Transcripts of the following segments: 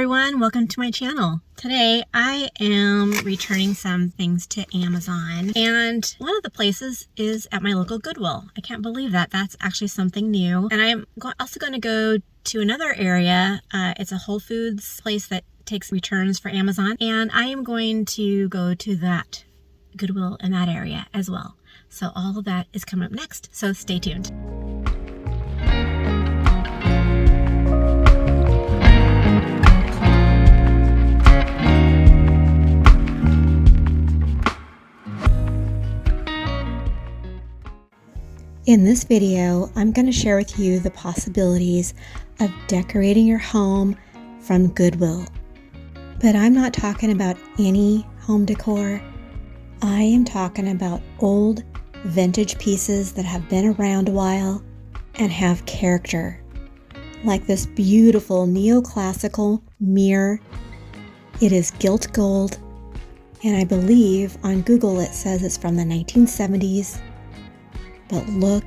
everyone, welcome to my channel. Today I am returning some things to Amazon, and one of the places is at my local Goodwill. I can't believe that. That's actually something new. And I'm also going to go to another area. It's a Whole Foods place that takes returns for Amazon, and I am going to go to that Goodwill in that area as well. So all of that is coming up next, so stay tuned. In this video, I'm going to share with you the possibilities of decorating your home from Goodwill. But I'm not talking about any home decor. I am talking about old vintage pieces that have been around a while and have character. Like this beautiful neoclassical mirror. It is gilt gold, and I believe on Google it says it's from the 1970s. But look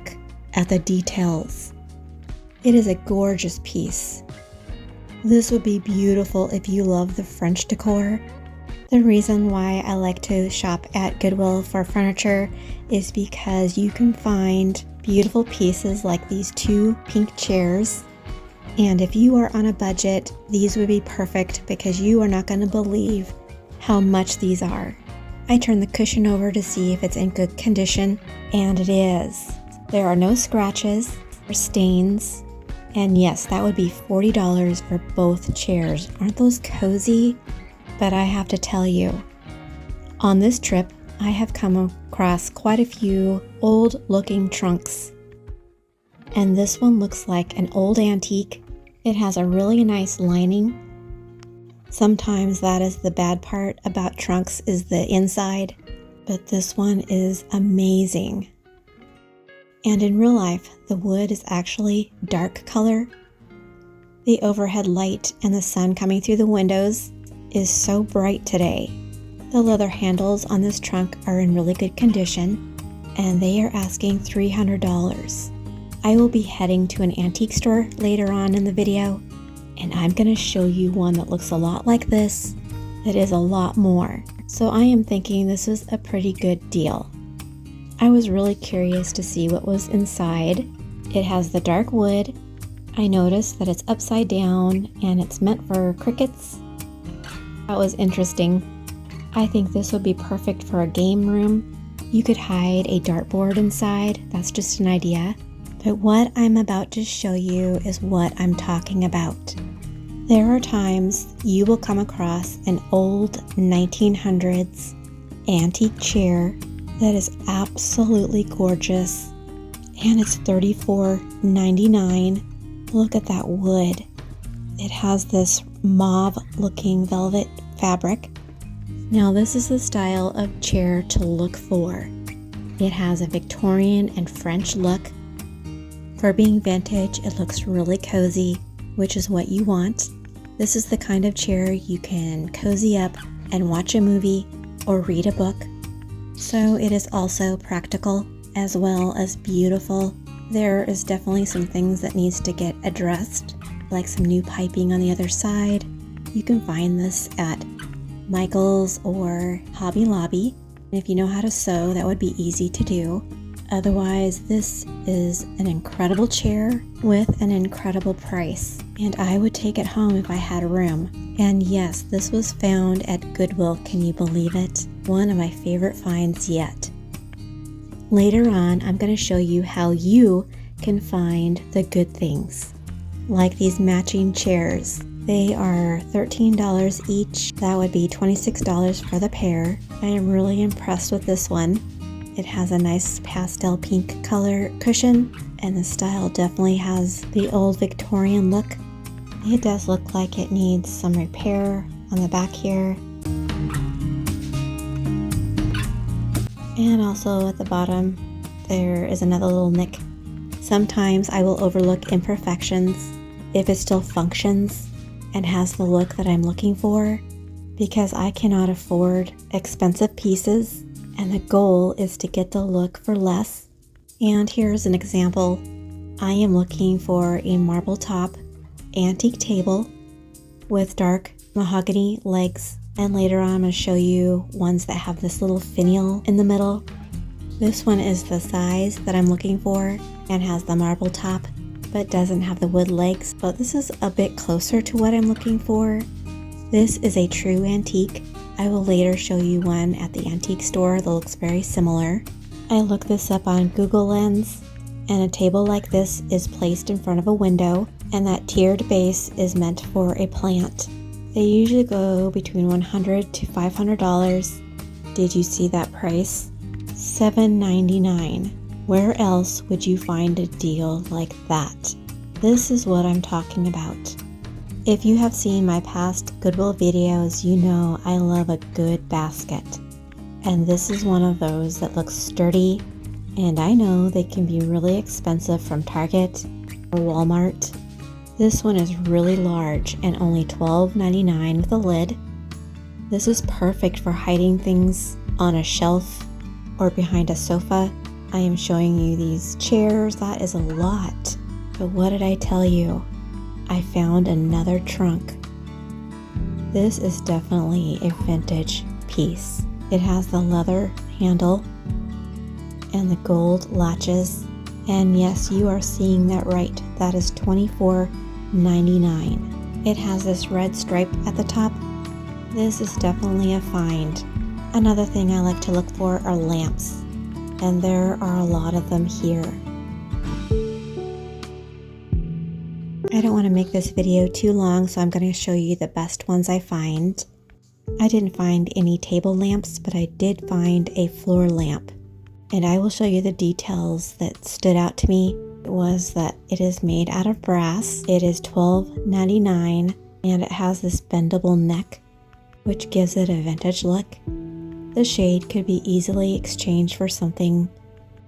at the details. It is a gorgeous piece. This would be beautiful if you love the French decor. The reason why I like to shop at Goodwill for furniture is because you can find beautiful pieces like these two pink chairs. And if you are on a budget, these would be perfect because you are not going to believe how much these are. I turned the cushion over to see if it's in good condition, and it is. There are no scratches or stains, and yes, that would be $40 for both chairs. Aren't those cozy? But I have to tell you, on this trip, I have come across quite a few old-looking trunks, and this one looks like an old antique. It has a really nice lining. Sometimes that is the bad part about trunks, is the inside, but this one is amazing. And in real life, the wood is actually dark color. The overhead light and the sun coming through the windows is so bright today. The leather handles on this trunk are in really good condition, and they are asking $300. I will be heading to an antique store later on in the video, and I'm going to show you one that looks a lot like this, that is a lot more. So I am thinking this is a pretty good deal. I was really curious to see what was inside. It has the dark wood. I noticed that it's upside down and it's meant for crickets. That was interesting. I think this would be perfect for a game room. You could hide a dartboard inside. That's just an idea. But what I'm about to show you is what I'm talking about. There are times you will come across an old 1900s antique chair that is absolutely gorgeous, and it's $34.99. Look at that wood. It has this mauve looking velvet fabric. Now this is the style of chair to look for. It has a Victorian and French look. For being vintage, it looks really cozy, which is what you want. This is the kind of chair you can cozy up and watch a movie or read a book. So it is also practical as well as beautiful. There is definitely some things that needs to get addressed, like some new piping on the other side. You can find this at Michael's or Hobby Lobby. And if you know how to sew, that would be easy to do. Otherwise, this is an incredible chair with an incredible price, and I would take it home if I had room. And yes, this was found at Goodwill, can you believe it? One of my favorite finds yet. Later on, I'm going to show you how you can find the good things, like these matching chairs. They are $13 each. That would be $26 for the pair. I am really impressed with this one. It has a nice pastel pink color cushion, and the style definitely has the old Victorian look. It does look like it needs some repair on the back here. And also at the bottom, there is another little nick. Sometimes I will overlook imperfections if it still functions and has the look that I'm looking for, because I cannot afford expensive pieces. And the goal is to get the look for less. And here's an example. I am looking for a marble top antique table with dark mahogany legs. And later on I'm going to show you ones that have this little finial in the middle. This one is the size that I'm looking for and has the marble top, but doesn't have the wood legs. But this is a bit closer to what I'm looking for. This is a true antique. I will later show you one at the antique store that looks very similar. I looked this up on Google Lens, and a table like this is placed in front of a window, and that tiered base is meant for a plant. They usually go between $100 to $500. Did you see that price? $7.99. Where else would you find a deal like that? This is what I'm talking about. If you have seen my past Goodwill videos, you know I love a good basket. And this is one of those that looks sturdy, and I know they can be really expensive from Target or Walmart. This one is really large and only $12.99 with a lid. This is perfect for hiding things on a shelf or behind a sofa. I am showing you these chairs. That is a lot. But what did I tell you? I found another trunk. This is definitely a vintage piece. It has the leather handle and the gold latches. And yes, you are seeing that right. That is $24.99. It has this red stripe at the top. This is definitely a find. Another thing I like to look for are lamps. And there are a lot of them here. I don't want to make this video too long, so I'm going to show you the best ones I find. I didn't find any table lamps, but I did find a floor lamp. And I will show you the details that stood out to me. It was that it is made out of brass. It is $12.99, and it has this bendable neck, which gives it a vintage look. The shade could be easily exchanged for something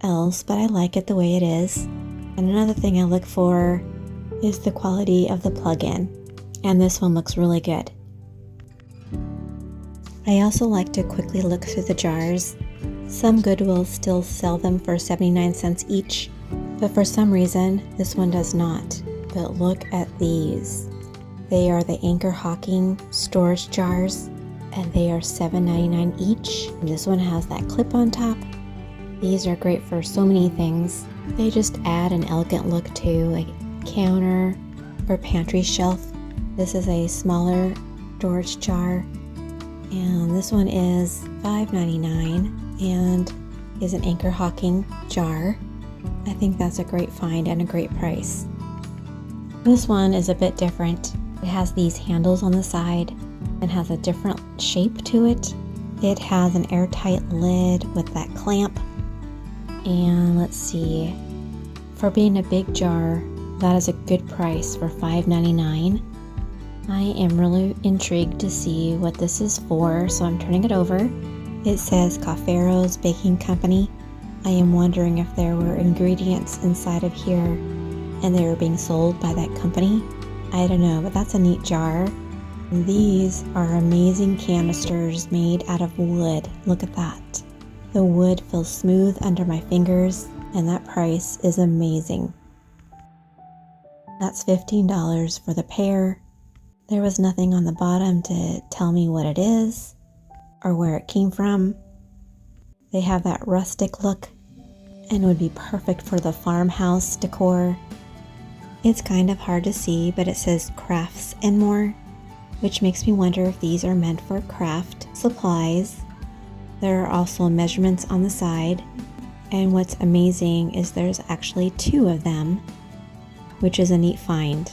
else, but I like it the way it is. And another thing I look for is the quality of the plug-in, and this one looks really good. I also like to quickly look through the jars. Some Goodwills still sell them for 79 cents each, but for some reason this one does not. But look at these. They are the Anchor Hocking storage jars, and they are $7.99 each. This one has that clip on top. These are great for so many things. They just add an elegant look to a counter or pantry shelf. This is a smaller storage jar, and this one is $5.99 and is an Anchor Hocking jar. I think that's a great find and a great price. This one is a bit different. It has these handles on the side and has a different shape to it. It has an airtight lid with that clamp, and let's see, for being a big jar, that is a good price for $5.99. I am really intrigued to see what this is for, so I'm turning it over. It says Caffero's Baking Company. I am wondering if there were ingredients inside of here and they were being sold by that company. I don't know, but that's a neat jar. And these are amazing canisters made out of wood. Look at that. The wood feels smooth under my fingers, and that price is amazing. That's $15 for the pair. There was nothing on the bottom to tell me what it is or where it came from. They have that rustic look and would be perfect for the farmhouse decor. It's kind of hard to see, but it says crafts and more, which makes me wonder if these are meant for craft supplies. There are also measurements on the side, and what's amazing is there's actually 2 of them, which is a neat find.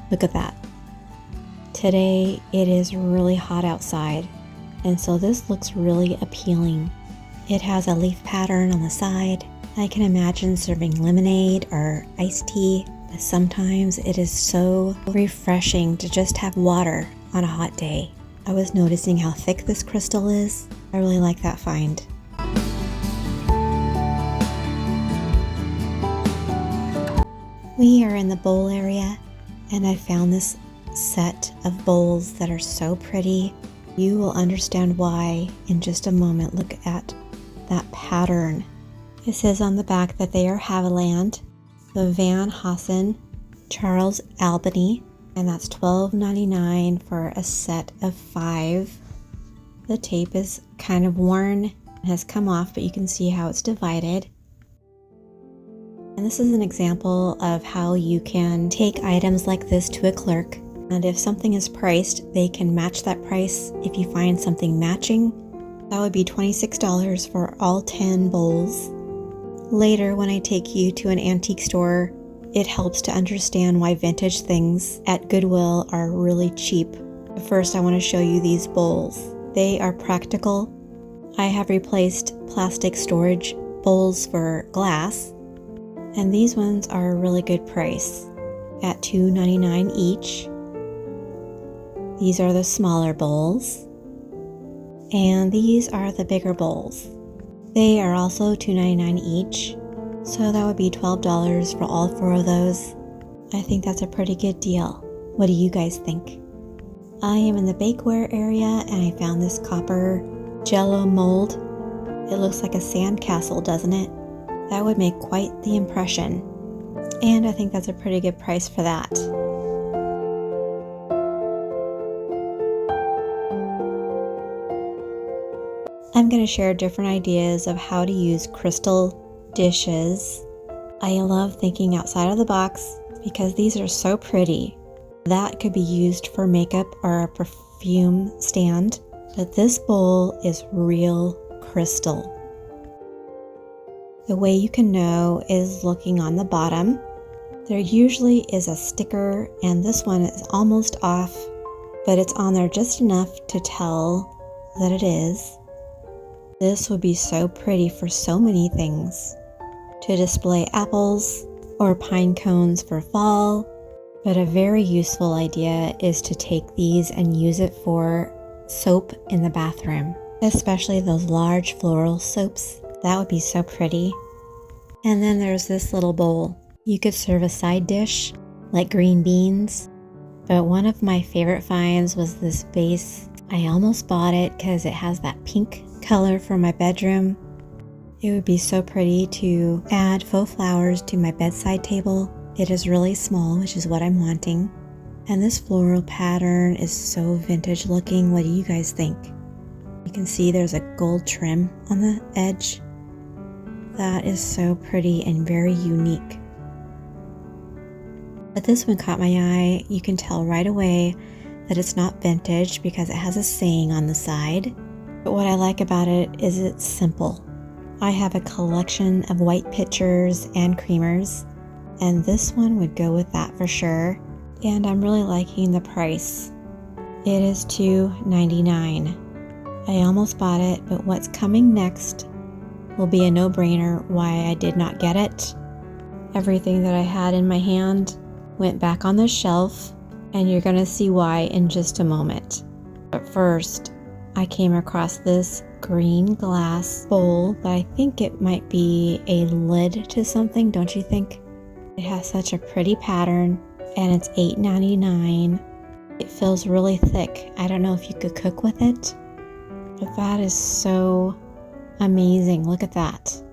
Look at that. Today it is really hot outside, and so this looks really appealing. It has a leaf pattern on the side. I can imagine serving lemonade or iced tea, but sometimes it is so refreshing to just have water on a hot day. I was noticing how thick this crystal is. I really like that find. We are in the bowl area, and I found this set of bowls that are so pretty. You will understand why in just a moment. Look at that pattern. It says on the back that they are Haviland, the Van Hossen, Charles Albany, 1930. and that's $12.99 for a set of 5. The tape is kind of worn and has come off, but you can see how it's divided. And this is an example of how you can take items like this to a clerk, and if something is priced, they can match that price. If you find something matching, that would be $26 for all 10 bowls. Later, when I take you to an antique store, it helps to understand why vintage things at Goodwill are really cheap. But first, I want to show you these bowls. They are practical. I have replaced plastic storage bowls for glass, and these ones are a really good price at $2.99 each. These are the smaller bowls, and these are the bigger bowls. They are also $2.99 each, so that would be $12 for all 4 of those. I think that's a pretty good deal. What do you guys think? I am in the bakeware area, and I found this copper jello mold. It looks like a sandcastle, doesn't it? That would make quite the impression, and I think that's a pretty good price for that. I'm going to share different ideas of how to use crystal dishes. I love thinking outside of the box because these are so pretty. That could be used for makeup or a perfume stand, but this bowl is real crystal. The way you can know is looking on the bottom. There usually is a sticker, and this one is almost off, but it's on there just enough to tell that it is. This would be so pretty for so many things. To display apples or pine cones for fall, but a very useful idea is to take these and use it for soap in the bathroom, especially those large floral soaps. That would be so pretty. And then there's this little bowl. You could serve a side dish like green beans, but one of my favorite finds was this vase. I almost bought it because it has that pink color for my bedroom. It would be so pretty to add faux flowers to my bedside table. It is really small, which is what I'm wanting. And this floral pattern is so vintage looking. What do you guys think? You can see there's a gold trim on the edge. That is so pretty and very unique. But this one caught my eye. You can tell right away that it's not vintage because it has a saying on the side. But what I like about it is it's simple. I have a collection of white pitchers and creamers, and this one would go with that for sure. And I'm really liking the price. It is $2.99. I almost bought it, but what's coming next will be a no-brainer why I did not get it. Everything that I had in my hand went back on the shelf, and you're going to see why in just a moment. But first, I came across this green glass bowl, but I think it might be a lid to something, don't you think? It has such a pretty pattern, and it's $8.99. It feels really thick. I don't know if you could cook with it, but that is so amazing. Look at that.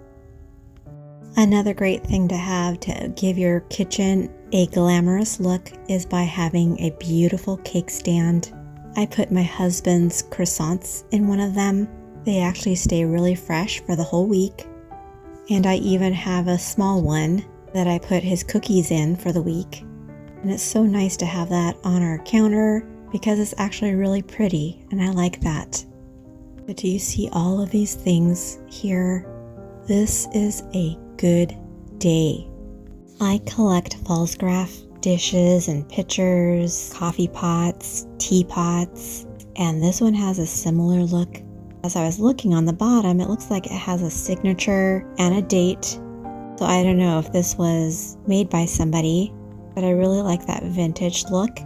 Another great thing to have to give your kitchen a glamorous look is by having a beautiful cake stand. I put my husband's croissants in one of them. They actually stay really fresh for the whole week. And I even have a small one that I put his cookies in for the week. And it's so nice to have that on our counter because it's actually really pretty, and I like that. But do you see all of these things here? This is a good day. I collect Falsgraf dishes and pitchers, coffee pots, teapots, and this one has a similar look. As I was looking on the bottom, it looks like it has a signature and a date. So I don't know if this was made by somebody, but I really like that vintage look.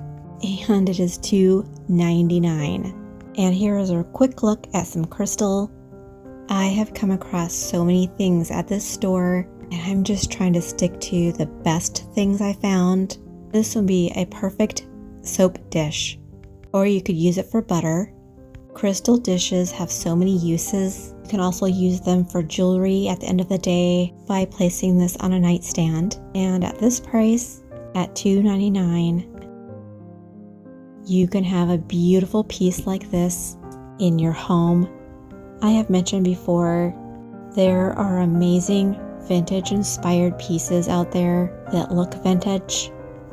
And it is $2.99. And here is a quick look at some crystal. I have come across so many things at this store, and I'm just trying to stick to the best things I found. This would be a perfect soap dish, or you could use it for butter. Crystal dishes have so many uses. You can also use them for jewelry at the end of the day by placing this on a nightstand. And at this price, at $2.99, you can have a beautiful piece like this in your home. I have mentioned before, there are amazing vintage inspired pieces out there that look vintage,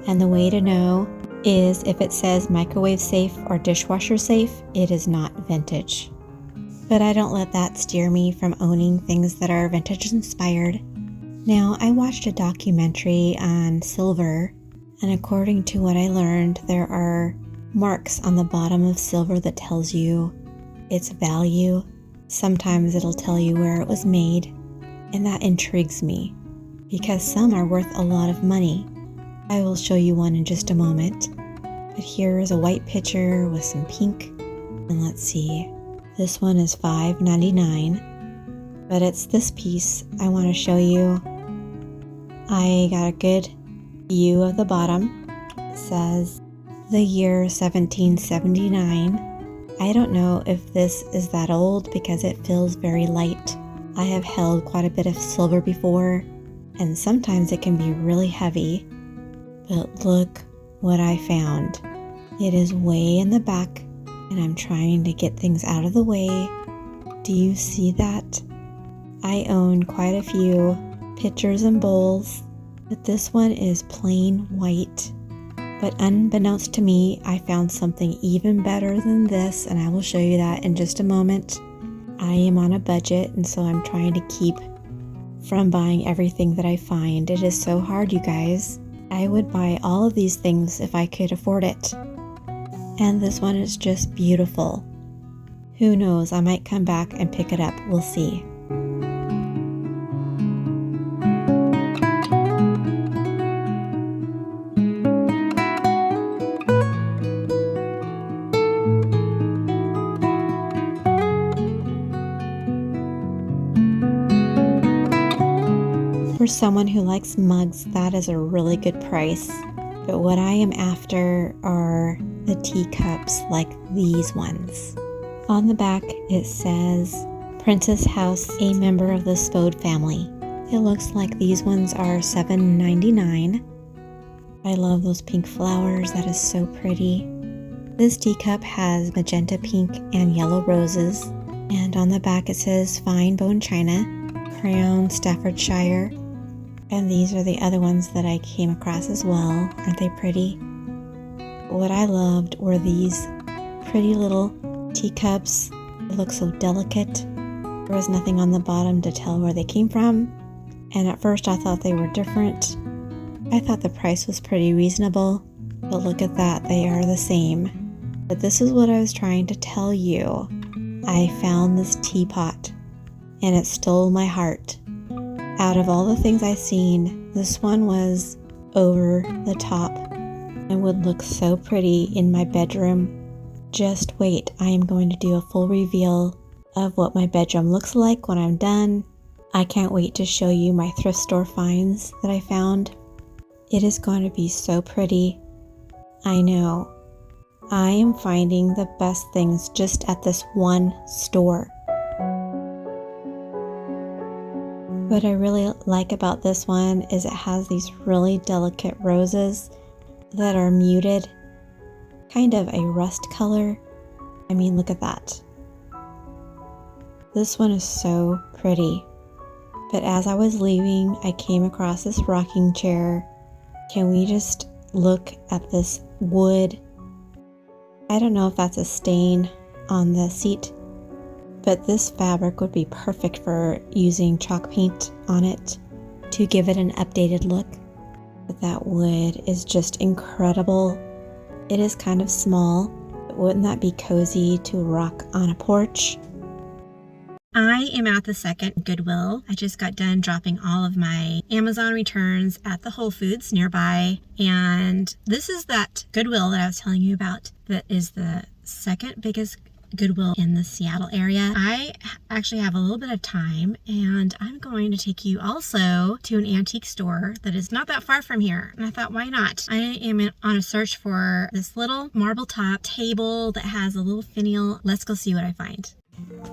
and the way to know is if it says microwave safe or dishwasher safe, it is not vintage. But I don't let that steer me from owning things that are vintage inspired. Now, I watched a documentary on silver, and according to what I learned, there are marks on the bottom of silver that tells you its value. Sometimes it'll tell you where it was made, and that intrigues me because some are worth a lot of money. I will show you one in just a moment, but here is a white pitcher with some pink, and let's see, this one is $5.99, but it's this piece I want to show you. I got a good view of the bottom. It says the year 1779. I don't know if this is that old because it feels very light. I have held quite a bit of silver before, and sometimes it can be really heavy. But look what I found. It is way in the back, and I'm trying to get things out of the way. Do you see that? I own quite a few pitchers and bowls, but this one is plain white. But unbeknownst to me, I found something even better than this, and I will show you that in just a moment. I am on a budget, and so I'm trying to keep from buying everything that I find. It is so hard, you guys. I would buy all of these things if I could afford it. And this one is just beautiful. Who knows, I might come back and pick it up. We'll see. For someone who likes mugs, that is a really good price. But what I am after are the teacups like these ones. On the back it says, Princess House, a member of the Spode family. It looks like these ones are $7.99. I love those pink flowers, that is so pretty. This teacup has magenta pink and yellow roses. And on the back it says fine bone china, Crown Staffordshire. And these are the other ones that I came across as well. Aren't they pretty? What I loved were these pretty little teacups. They look so delicate. There was nothing on the bottom to tell where they came from. And at first I thought they were different. I thought the price was pretty reasonable. But look at that, they are the same. But this is what I was trying to tell you. I found this teapot, and it stole my heart. Out of all the things I've seen, this one was over the top and would look so pretty in my bedroom. Just wait, I am going to do a full reveal of what my bedroom looks like when I'm done. I can't wait to show you my thrift store finds that I found. It is going to be so pretty. I know. I am finding the best things just at this one store. What I really like about this one is it has these really delicate roses that are muted, kind of a rust color. I mean, look at that. This one is so pretty. But as I was leaving, I came across this rocking chair. Can we just look at this wood? I don't know if that's a stain on the seat, but this fabric would be perfect for using chalk paint on it to give it an updated look. But that wood is just incredible. It is kind of small, but wouldn't that be cozy to rock on a porch? I am at the second Goodwill. I just got done dropping all of my Amazon returns at the Whole Foods nearby, and this is that Goodwill that I was telling you about that is the second biggest Goodwill in the Seattle area. I actually have a little bit of time, and I'm going to take you also to an antique store that is not that far from here. And I thought, why not? I am on a search for this little marble top table that has a little finial. Let's go see what I find.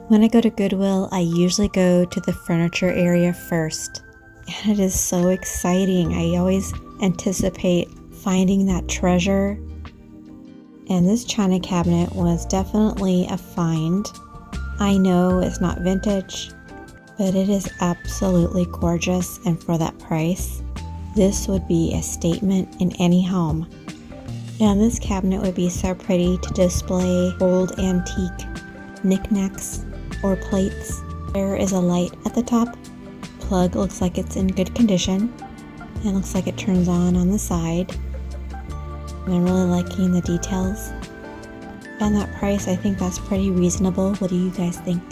When I go to Goodwill, I usually go to the furniture area first. And it is so exciting. I always anticipate finding that treasure. And this china cabinet was definitely a find. I know it's not vintage, but it is absolutely gorgeous, and for that price, this would be a statement in any home. And this cabinet would be so pretty to display old antique knickknacks or plates. There is a light at the top. Plug looks like it's in good condition. It looks like it turns on the side. And I'm really liking the details. And that price, I think that's pretty reasonable. What do you guys think?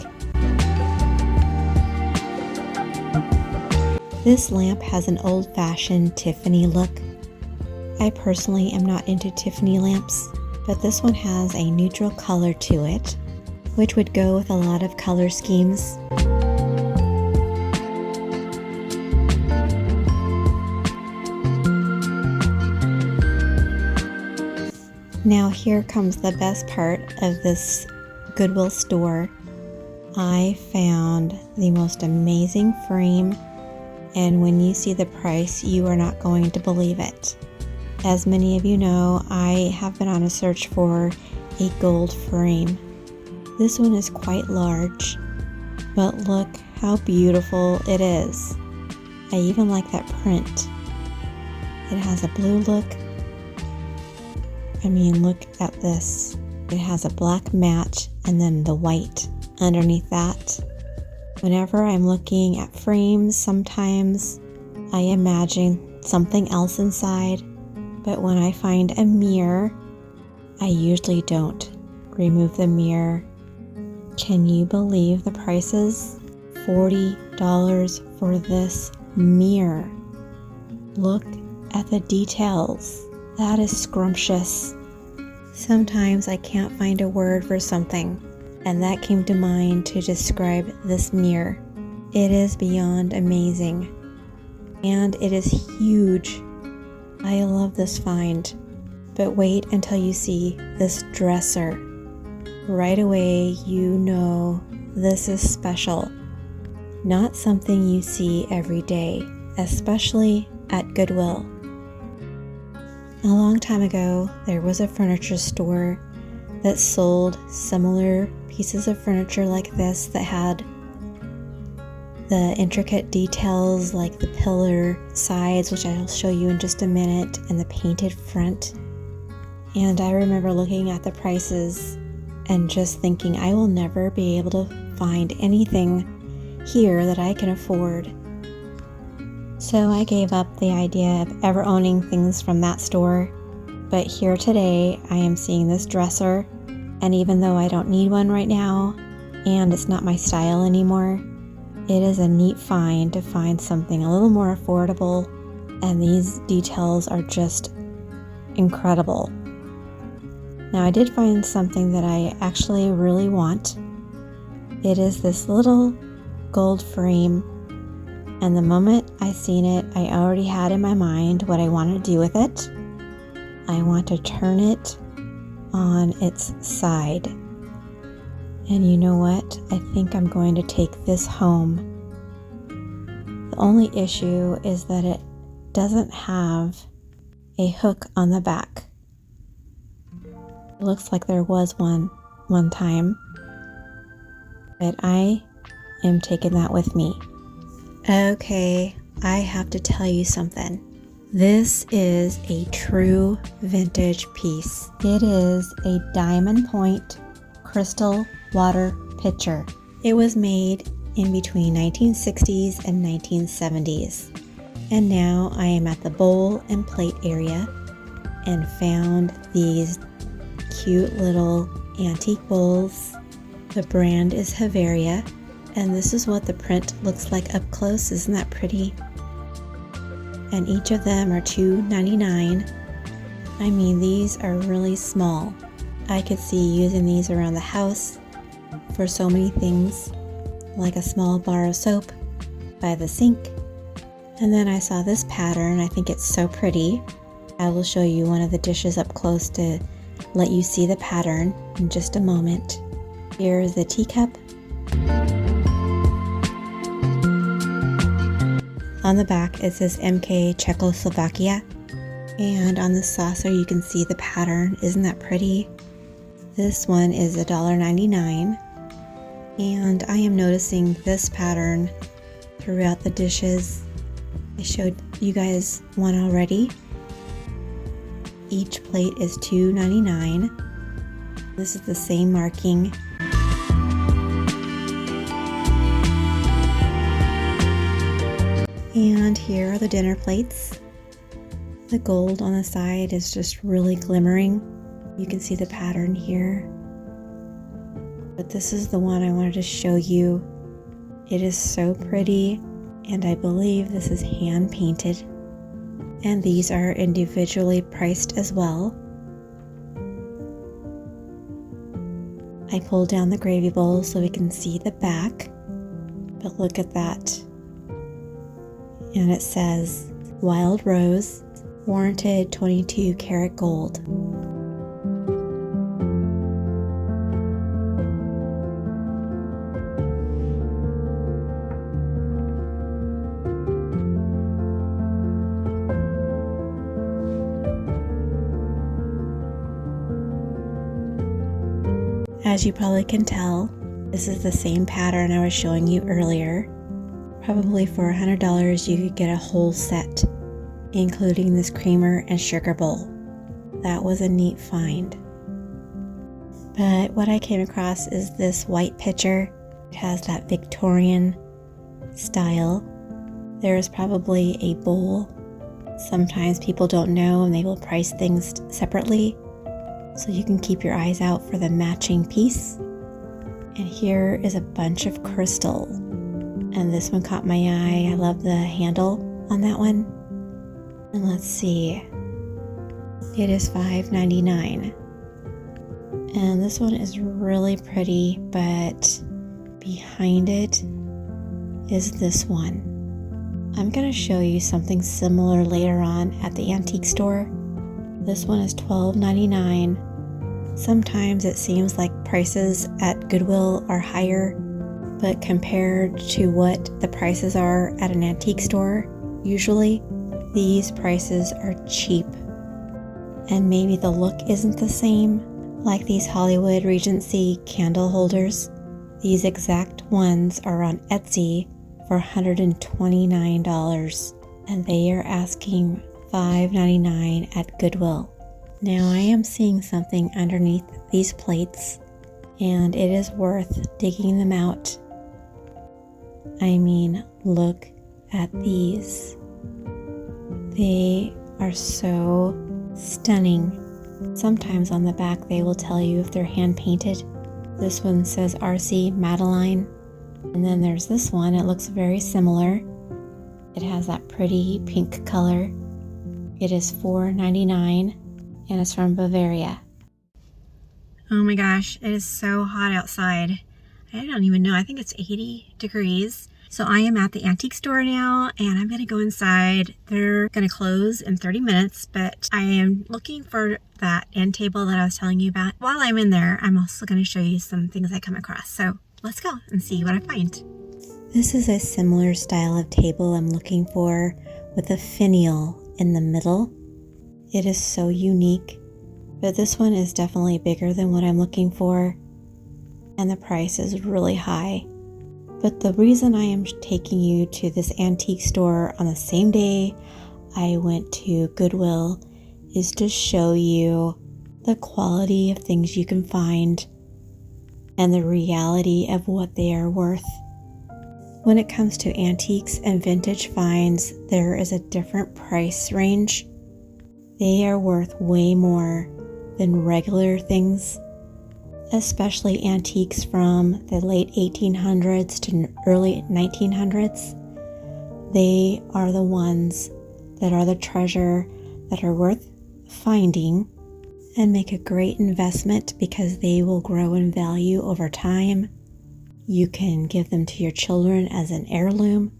This lamp has an old-fashioned Tiffany look. I personally am not into Tiffany lamps, but this one has a neutral color to it, which would go with a lot of color schemes. Now here comes the best part of this Goodwill store. I found the most amazing frame, and when you see the price, you are not going to believe it. As many of you know, I have been on a search for a gold frame. This one is quite large, but look how beautiful it is. I even like that print. It has a blue look. I mean, look at this. It has a black mat and then the white underneath that. Whenever I'm looking at frames, sometimes I imagine something else inside, but when I find a mirror, I usually don't remove the mirror. Can you believe the prices? $40 for this mirror. Look at the details. That is scrumptious. Sometimes I can't find a word for something, and that came to mind to describe this mirror. It is beyond amazing, and it is huge. I love this find, but wait until you see this dresser. Right away, you know this is special. Not something you see every day, especially at Goodwill. A long time ago, there was a furniture store that sold similar pieces of furniture like this that had the intricate details like the pillar sides, which I'll show you in just a minute, and the painted front. And I remember looking at the prices and just thinking, I will never be able to find anything here that I can afford. So I gave up the idea of ever owning things from that store. But here today, I am seeing this dresser, and even though I don't need one right now, and it's not my style anymore, it is a neat find to find something a little more affordable, and these details are just incredible. Now I did find something that I actually really want. It is this little gold frame, and the moment I seen it, I already had in my mind what I want to do with it. I want to turn it on its side. And you know what? I think I'm going to take this home. The only issue is that it doesn't have a hook on the back. It looks like there was one time, but I am taking that with me. Okay, I have to tell you something. This is a true vintage piece. It is a diamond point crystal water pitcher. It was made in between 1960s and 1970s. And now I am at the bowl and plate area and found these cute little antique bowls. The brand is Havaria, and this is what the print looks like up close. Isn't that pretty? And each of them are $2.99. I mean, these are really small. I could see using these around the house for so many things, like a small bar of soap by the sink. And then I saw this pattern. I think it's so pretty. I will show you one of the dishes up close to let you see the pattern in just a moment. Here is the teacup. On the back it says MK Czechoslovakia. And on the saucer you can see the pattern. Isn't that pretty? This one is $1.99, and I am noticing this pattern throughout the dishes. I showed you guys one already. Each plate is $2.99. This is the same marking. And here are the dinner plates. The gold on the side is just really glimmering. You can see the pattern here. But this is the one I wanted to show you. It is so pretty, and I believe this is hand painted. And these are individually priced as well. I pulled down the gravy bowl so we can see the back. But look at that. And it says Wild Rose, warranted 22 karat gold. As you probably can tell, this is the same pattern I was showing you earlier. Probably for $100 you could get a whole set, including this creamer and sugar bowl. That was a neat find. But what I came across is this white pitcher. It has that Victorian style. There is probably a bowl. Sometimes people don't know and they will price things separately, so you can keep your eyes out for the matching piece. And here is a bunch of crystal. And this one caught my eye. I love the handle on that one. And let's see. It is $5.99. And this one is really pretty, but behind it is this one. I'm going to show you something similar later on at the antique store. This one is $12.99. Sometimes it seems like prices at Goodwill are higher, but compared to what the prices are at an antique store, usually, these prices are cheap. And maybe the look isn't the same, like these Hollywood Regency candle holders. These exact ones are on Etsy for $129, and they are asking $5.99 at Goodwill. Now I am seeing something underneath these plates, and it is worth digging them out. I mean, look at these. They are so stunning. Sometimes on the back they will tell you if they're hand painted. This one says RC Madeline. And then there's this one. It looks very similar. It has that pretty pink color. It is $4.99 and it's from Bavaria. Oh my gosh, it is so hot outside. I don't even know. I think it's 80 degrees. So I am at the antique store now and I'm going to go inside. They're going to close in 30 minutes, but I am looking for that end table that I was telling you about. While I'm in there, I'm also going to show you some things I come across. So let's go and see what I find. This is a similar style of table I'm looking for with a finial in the middle. It is so unique, but this one is definitely bigger than what I'm looking for, and the price is really high. But the reason I am taking you to this antique store on the same day I went to Goodwill is to show you the quality of things you can find and the reality of what they are worth. When it comes to antiques and vintage finds, there is a different price range. They are worth way more than regular things, especially antiques from the late 1800s to early 1900s. They are the ones that are the treasure that are worth finding and make a great investment because they will grow in value over time. You can give them to your children as an heirloom.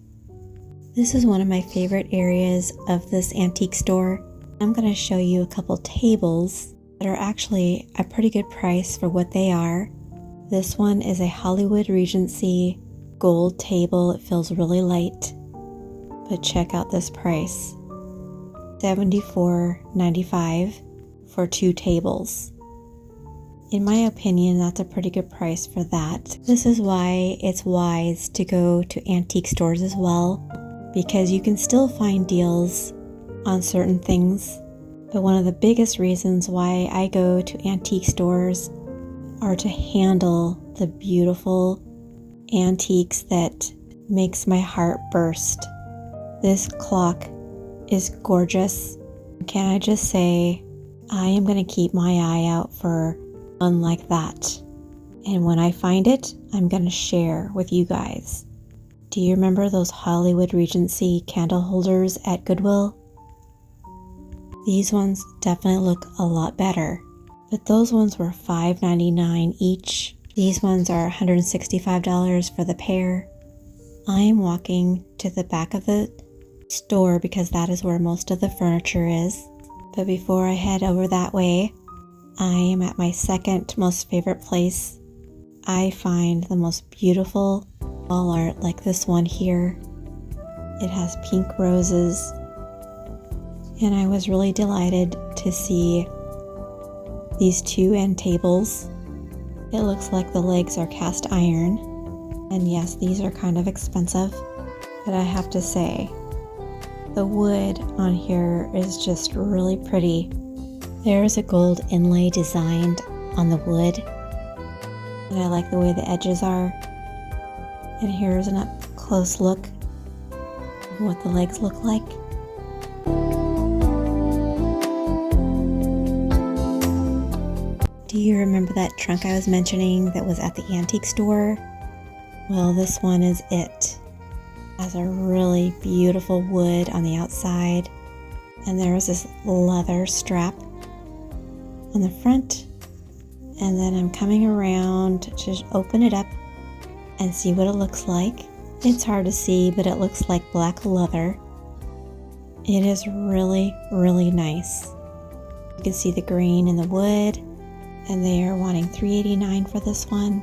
This is one of my favorite areas of this antique store. I'm going to show you a couple tables that are actually a pretty good price for what they are. This one is a Hollywood Regency gold table. It feels really light, but check out this price. $74.95 for 2 tables. In my opinion, that's a pretty good price for that. This is why it's wise to go to antique stores as well, because you can still find deals on certain things. But one of the biggest reasons why I go to antique stores are to handle the beautiful antiques that makes my heart burst. This clock is gorgeous. Can I just say, I am going to keep my eye out for one like that. And when I find it, I'm going to share with you guys. Do you remember those Hollywood Regency candle holders at Goodwill? These ones definitely look a lot better, but those ones were $5.99 each. These ones are $165 for the pair. I am walking to the back of the store because that is where most of the furniture is. But before I head over that way, I am at my second most favorite place. I find the most beautiful wall art like this one here. It has pink roses, and I was really delighted to see these 2 end tables. It looks like the legs are cast iron, and yes, these are kind of expensive, but I have to say, the wood on here is just really pretty. There's a gold inlay designed on the wood, and I like the way the edges are. And here's an up close look of what the legs look like. Do you remember that trunk I was mentioning that was at the antique store? Well, this one is it. It has a really beautiful wood on the outside, and there's this leather strap on the front. And then I'm coming around to just open it up and see what it looks like. It's hard to see, but it looks like black leather. It is really, really nice. You can see the green in the wood, and they are wanting $3.89 for this one.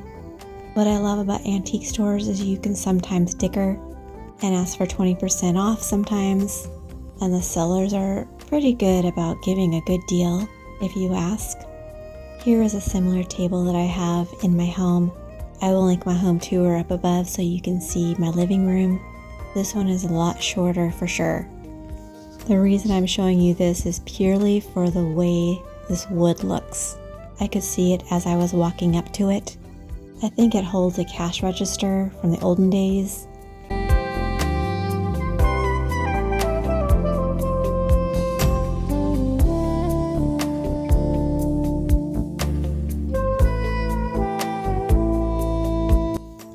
What I love about antique stores is you can sometimes dicker and ask for 20% off sometimes, and the sellers are pretty good about giving a good deal if you ask. Here is a similar table that I have in my home. I will link my home tour up above so you can see my living room. This one is a lot shorter for sure. The reason I'm showing you this is purely for the way this wood looks. I could see it as I was walking up to it. I think it holds a cash register from the olden days.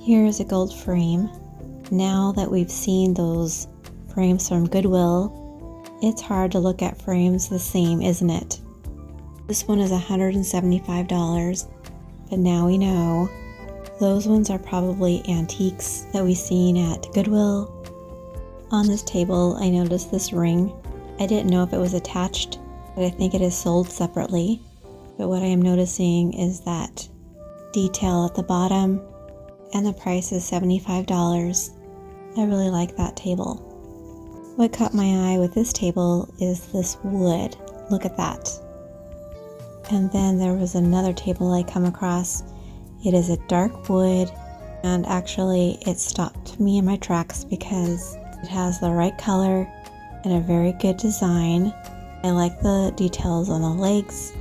Here is a gold frame. Now that we've seen those frames from Goodwill, it's hard to look at frames the same, isn't it? This one is $175, but now we know those ones are probably antiques that we've seen at Goodwill. On this table, I noticed this ring. I didn't know if it was attached, but I think it is sold separately. But what I am noticing is that detail at the bottom, and the price is $75. I really like that table. What caught my eye with this table is this wood. Look at that. And then there was another table I come across. It is a dark wood, and actually it stopped me in my tracks because it has the right color and a very good design. I like the details on the legs,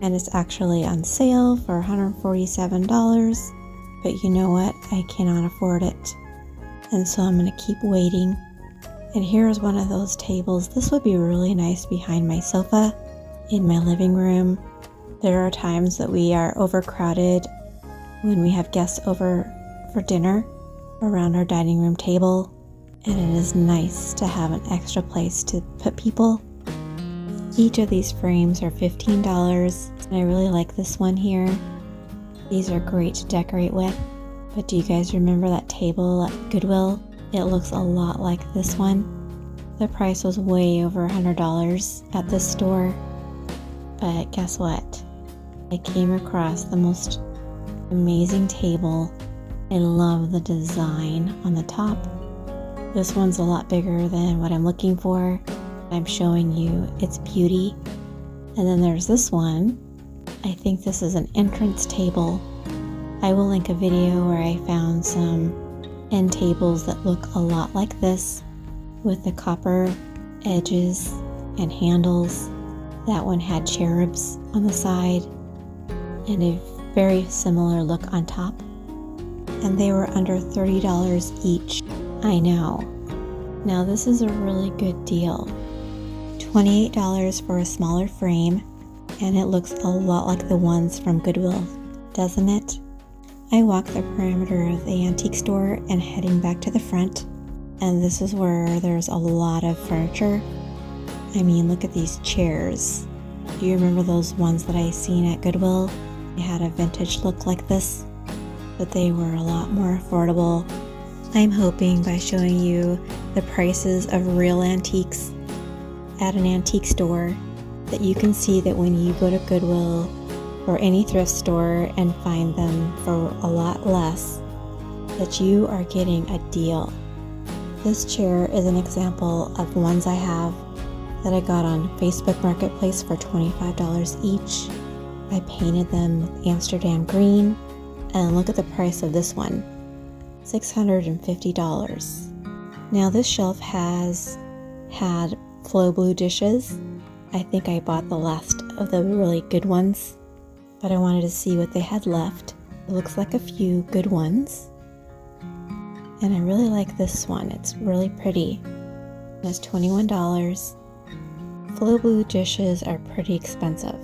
and it's actually on sale for $147. But you know what? I cannot afford it. And so I'm going to keep waiting. And here's one of those tables. This would be really nice behind my sofa in my living room. There are times that we are overcrowded when we have guests over for dinner around our dining room table. And it is nice to have an extra place to put people. Each of these frames are $15. And I really like this one here. These are great to decorate with, but do you guys remember that table at Goodwill? It looks a lot like this one. The price was way over $100 at this store, but guess what? I came across the most amazing table. I love the design on the top. This one's a lot bigger than what I'm looking for, I'm showing you its beauty. And then there's this one. I think this is an entrance table. I will link a video where I found some end tables that look a lot like this with the copper edges and handles. That one had cherubs on the side and a very similar look on top. And they were under $30 each. I know. Now this is a really good deal. $28 for a smaller frame, and it looks a lot like the ones from Goodwill, doesn't it? I walked the perimeter of the antique store and heading back to the front, and this is where there's a lot of furniture. I mean, look at these chairs. Do you remember those ones that I seen at Goodwill? They had a vintage look like this, but they were a lot more affordable. I'm hoping by showing you the prices of real antiques at an antique store that you can see that when you go to Goodwill or any thrift store and find them for a lot less, that you are getting a deal. This chair is an example of ones I have that I got on Facebook Marketplace for $25 each. I painted them with Amsterdam green, and look at the price of this one, $650. Now this shelf has had flow blue dishes. I think I bought the last of the really good ones, but I wanted to see what they had left. It looks like a few good ones, and I really like this one. It's really pretty. It's $21. Flow blue dishes are pretty expensive.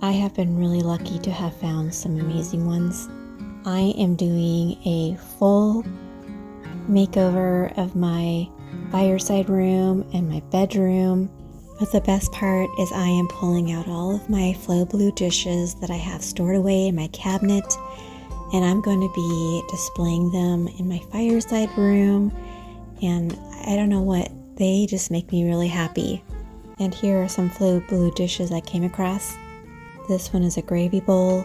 I have been really lucky to have found some amazing ones. I am doing a full makeover of my fireside room and my bedroom. But the best part is I am pulling out all of my flow blue dishes that I have stored away in my cabinet, and I'm going to be displaying them in my fireside room, and I don't know what, they just make me really happy. And here are some flow blue dishes I came across. This one is a gravy bowl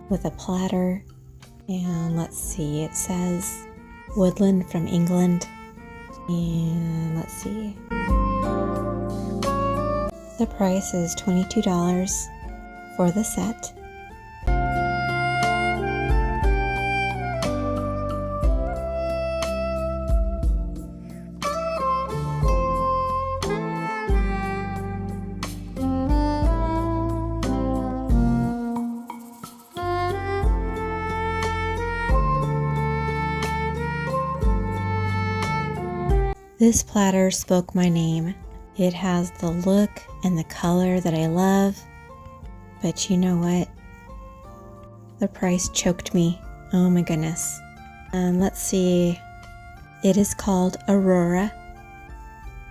with a platter, and let's see, it says Woodland from England, and let's see. The price is $22 for the set. This platter spoke my name. It has the look and the color that I love, but you know what? The price choked me. Oh my goodness. And let's see. It is called Aurora.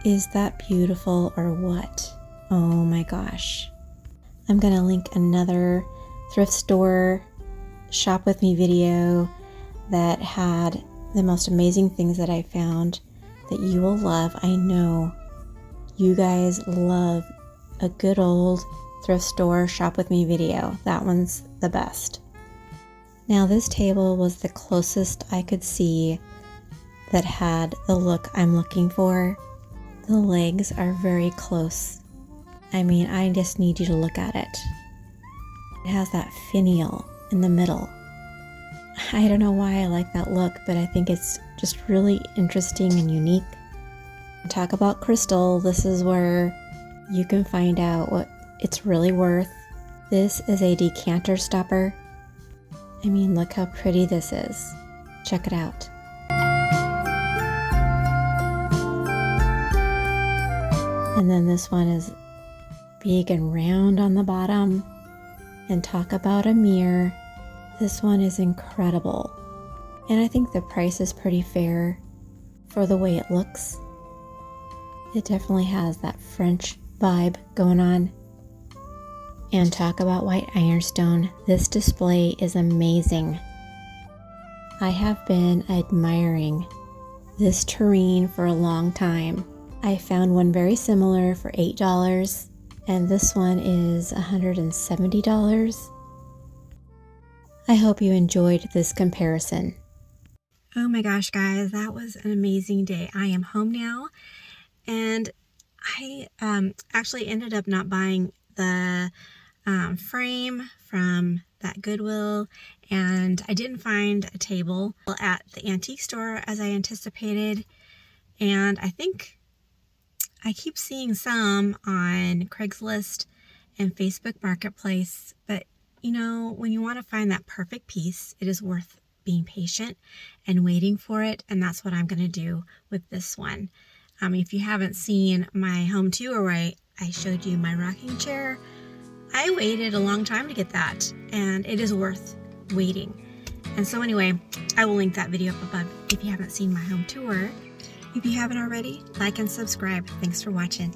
Is that beautiful or what? Oh my gosh. I'm gonna link another thrift store shop with me video that had the most amazing things that I found that you will love. I know you guys love a good old thrift store shop with me video. That one's the best. Now this table was the closest I could see that had the look I'm looking for. The legs are very close. I mean, I just need you to look at it. It has that finial in the middle. I don't know why I like that look, but I think it's just really interesting and unique. Talk about crystal, this is where you can find out what it's really worth. This is a decanter stopper. I mean, look how pretty this is. Check it out. And then this one is big and round on the bottom. And talk about a mirror. This one is incredible. And I think the price is pretty fair for the way it looks. It definitely has that French vibe going on. And talk about white ironstone. This display is amazing. I have been admiring this terrain for a long time. I found one very similar for $8, and this one is $170. I hope you enjoyed this comparison. Oh my gosh, guys, that was an amazing day. I am home now, and I actually ended up not buying the frame from that Goodwill, and I didn't find a table at the antique store as I anticipated, and I think I keep seeing some on Craigslist and Facebook Marketplace, but you know, when you want to find that perfect piece, it is worth being patient and waiting for it, and that's what I'm going to do with this one. If you haven't seen my home tour where I showed you my rocking chair, I waited a long time to get that, and it is worth waiting. And so anyway, I will link that video up above if you haven't seen my home tour. If you haven't already, like and subscribe. Thanks for watching.